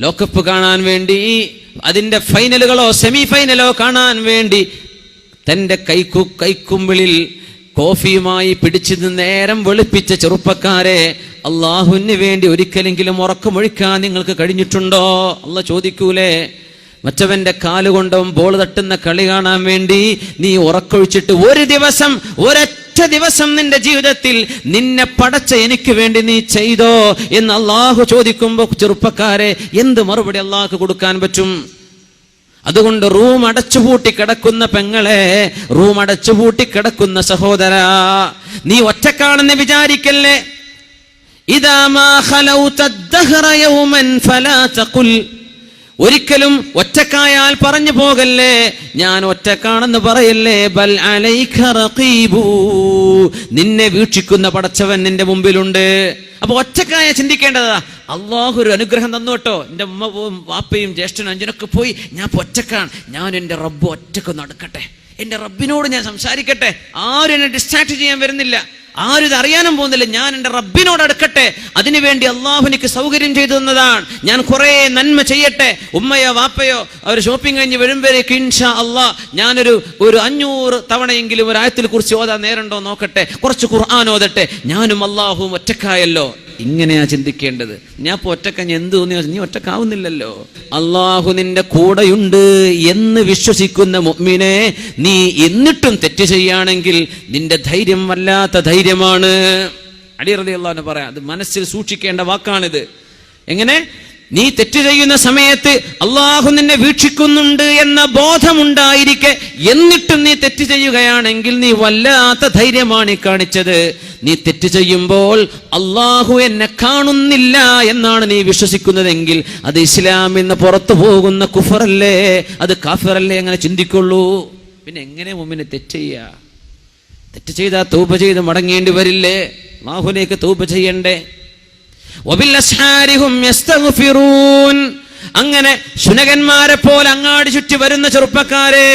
ലോകകപ്പ് കാണാൻ വേണ്ടി, അതിന്റെ ഫൈനലുകളോ സെമി ഫൈനലോ കാണാൻ വേണ്ടി തന്റെ കൈക്കുമ്പിളിൽ കോഫിയുമായി പിടിച്ചു നേരം വെളുപ്പിച്ച ചെറുപ്പക്കാരെ, അള്ളാഹുവിന് വേണ്ടി ഒരിക്കലെങ്കിലും ഉറക്കമൊഴിക്കാൻ നിങ്ങൾക്ക് കഴിഞ്ഞിട്ടുണ്ടോ? അള്ളാഹ് ചോദിക്കൂലേ? മറ്റവന്റെ കാലുകൊണ്ടും ബോൾ തട്ടുന്ന കളി കാണാൻ വേണ്ടി നീ ഉറക്കൊഴിച്ചിട്ട് ഒരൊറ്റ ദിവസം നിന്റെ ജീവിതത്തിൽ നിന്നെ പടച്ച എനിക്ക് വേണ്ടി നീ ചെയ്തോ എന്ന് അള്ളാഹു ചോദിക്കുമ്പോ ചെറുപ്പക്കാരെ എന്ത് മറുപടി അള്ളാഹു കൊടുക്കാൻ പറ്റും? അതുകൊണ്ട് റൂം അടച്ചുപൂട്ടി കിടക്കുന്ന പെങ്ങളെ, റൂം അടച്ചുപൂട്ടി കിടക്കുന്ന സഹോദരാ, നീ ഒറ്റക്കാണെന്ന് വിചാരിക്കല്ലേ. ഇദാ മാ ഖലൗത ദഹ്റ യൗമൻ ഫലാ തഖുൽ, ഒരിക്കലും ഒറ്റക്കായാൽ പറഞ്ഞു പോകല്ലേ, ഞാൻ ഒറ്റക്കാണെന്ന് പറയല്ലേ. ബൽ അലൈക റഖീബു, നിന്നെ വീക്ഷിക്കുന്ന പടച്ചവൻ നിന്റെ മുമ്പിലുണ്ട്. അപ്പൊ ഒറ്റക്കായ ചിന്തിക്കേണ്ടതാ, അള്ളാഹു ഒരു അനുഗ്രഹം തന്നു കേട്ടോ, എൻ്റെ ഉമ്മവും വാപ്പയും ജ്യേഷ്ഠനും അഞ്ചനൊക്കെ പോയി, ഞാൻ ഒറ്റക്കാണ്, ഞാൻ എൻ്റെ റബ്ബ് ഒറ്റക്കൊന്ന് അടുക്കട്ടെ, എൻ്റെ റബ്ബിനോട് ഞാൻ സംസാരിക്കട്ടെ, ആരും എന്നെ ഡിസ്ട്രാക്ട് ചെയ്യാൻ വരുന്നില്ല, ആരും ഇത് അറിയാനും പോകുന്നില്ല, ഞാൻ എൻ്റെ റബ്ബിനോട് അടുക്കട്ടെ, അതിനുവേണ്ടി അള്ളാഹു എനിക്ക് സൗകര്യം ചെയ്തു തന്നതാണ്, ഞാൻ കുറെ നന്മ ചെയ്യട്ടെ. ഉമ്മയോ വാപ്പയോ അവർ ഷോപ്പിംഗ് കഴിഞ്ഞ് വരുമ്പോഴേക്ക് ഇൻഷാ അള്ളാഹ് ഞാനൊരു 500 തവണയെങ്കിലും ഒരു ആയത്തിൽ കുറിച്ച് ഓതാൻ നേരണ്ടോ നോക്കട്ടെ, കുറച്ച് ഖുർആൻ ഓതട്ടെ, ഞാനും അള്ളാഹുവും ഒറ്റക്കായല്ലോ. ഇങ്ങനെയാ ചിന്തിക്കേണ്ടത്. ഞാൻ ഇപ്പൊ ഒറ്റക്കഞ്ഞ് എന്ത് തോന്നിയോ, നീ ഒറ്റക്കാവുന്നില്ലല്ലോ. അള്ളാഹു നിന്റെ കൂടെയുണ്ട് എന്ന് വിശ്വസിക്കുന്ന മുഅ്മിനെ, നീ എന്നിട്ടും തെറ്റ് ചെയ്യുകയാണെങ്കിൽ നിന്റെ ധൈര്യം വല്ലാത്ത ധൈര്യമാണ്. അലി റളിയല്ലാഹു അൻഹു പറയാം, അത് മനസ്സിൽ സൂക്ഷിക്കേണ്ട വാക്കാണിത്. എങ്ങനെ? നീ തെറ്റ് ചെയ്യുന്ന സമയത്ത് അള്ളാഹു നിന്നെ വീക്ഷിക്കുന്നുണ്ട് എന്ന ബോധമുണ്ടായിരിക്കെ എന്നിട്ടും നീ തെറ്റ് ചെയ്യുകയാണെങ്കിൽ നീ വല്ലാത്ത ധൈര്യമാണ് കാണിച്ചത്. നീ തെറ്റ് ചെയ്യുമ്പോൾ അള്ളാഹു എന്നെ കാണുന്നില്ല എന്നാണ് നീ വിശ്വസിക്കുന്നതെങ്കിൽ അത് ഇസ്ലാമിൽ നിന്ന് പുറത്തു പോകുന്ന കുഫറല്ലേ, അത് കാഫിറല്ലേ? അങ്ങനെ ചിന്തിക്കുള്ളൂ. പിന്നെ എങ്ങനെ മുഅ്മിന് തെറ്റ് ചെയ്യുക? തെറ്റ് ചെയ്താൽ തൗബ ചെയ്ത് മടങ്ങേണ്ടി വരില്ലേ? അള്ളാഹുവിലേക്ക് തൗബ ചെയ്യണ്ടേ? അങ്ങനെ ശുനകന്മാരെ പോലെ അങ്ങാടി ചുറ്റി വരുന്ന ചെറുപ്പക്കാരെ,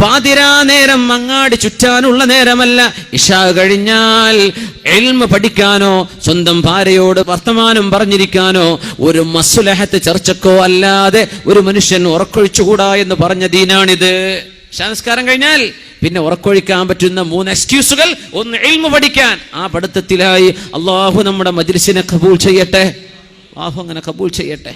പാതിരാ നേരം അങ്ങാടി ചുറ്റാനുള്ള നേരമല്ല. ഇശാ കഴിഞ്ഞാൽ ഇൽമ പഠിക്കാനോ സ്വന്തം ഭാര്യയോട് വർത്തമാനം പറഞ്ഞിരിക്കാനോ ഒരു മസ്ലഹത്ത് ചർച്ചക്കോ അല്ലാതെ ഒരു മനുഷ്യൻ ഉറക്കൊഴിച്ചുകൂടാ എന്ന് പറഞ്ഞ ദീനാണിത്. സംസ്കാരം കഴിഞ്ഞാൽ പിന്നെ ഉറക്കൊഴിക്കാൻ പറ്റുന്ന 3 എക്സ്ക്യൂസുകൾ. ഒന്ന്, ഇൽമു പഠിക്കാൻ. ആ പഠിത്തത്തിലായി അള്ളാഹു നമ്മുടെ മജ്ലിസിനെ കബൂൽ ചെയ്യട്ടെ, അള്ളാഹു അങ്ങനെ കബൂൽ ചെയ്യട്ടെ.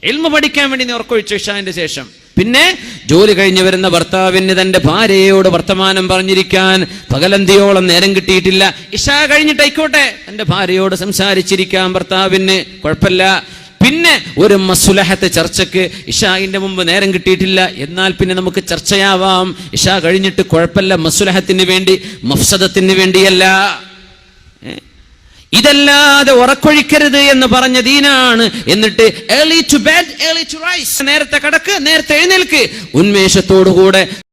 ഇൽമു പഠിക്കാൻ വേണ്ടി നീ ഉറക്കൊഴിച്ചു ഇശാന്റെ ശേഷം. പിന്നെ ജോലി കഴിഞ്ഞ് വരുന്ന ഭർത്താവിന് തന്റെ ഭാര്യയോട് വർത്തമാനം പറഞ്ഞിരിക്കാൻ പകലന്തിയോളം നേരം കിട്ടിയിട്ടില്ല. ഇശാ കഴിഞ്ഞിട്ടായിക്കോട്ടെ തന്റെ ഭാര്യയോട് സംസാരിച്ചിരിക്കാൻ ഭർത്താവിന് കുഴപ്പമില്ല. പിന്നെ ഒരു മസ്ലഹത്ത് ചർച്ചക്ക് ഇശാഇന്റെ മുമ്പ് നേരം കിട്ടിയിട്ടില്ല, എന്നാൽ പിന്നെ നമുക്ക് ചർച്ചയാവാം. ഇശാ കഴിഞ്ഞിട്ട് കുഴപ്പമില്ല, മസ്ലഹത്തിന് വേണ്ടി, മഫ്സദത്തിന് വേണ്ടിയല്ല. ഇതല്ലാതെ ഉറക്കൊഴിക്കരുത് എന്ന് പറഞ്ഞ ദീനാണ്. എന്നിട്ട് early to bed, early to rise, നേരത്തെ കിടക്ക്, നേരത്തെ എഴുന്നേൽക്ക്, ഉന്മേഷത്തോടുകൂടെ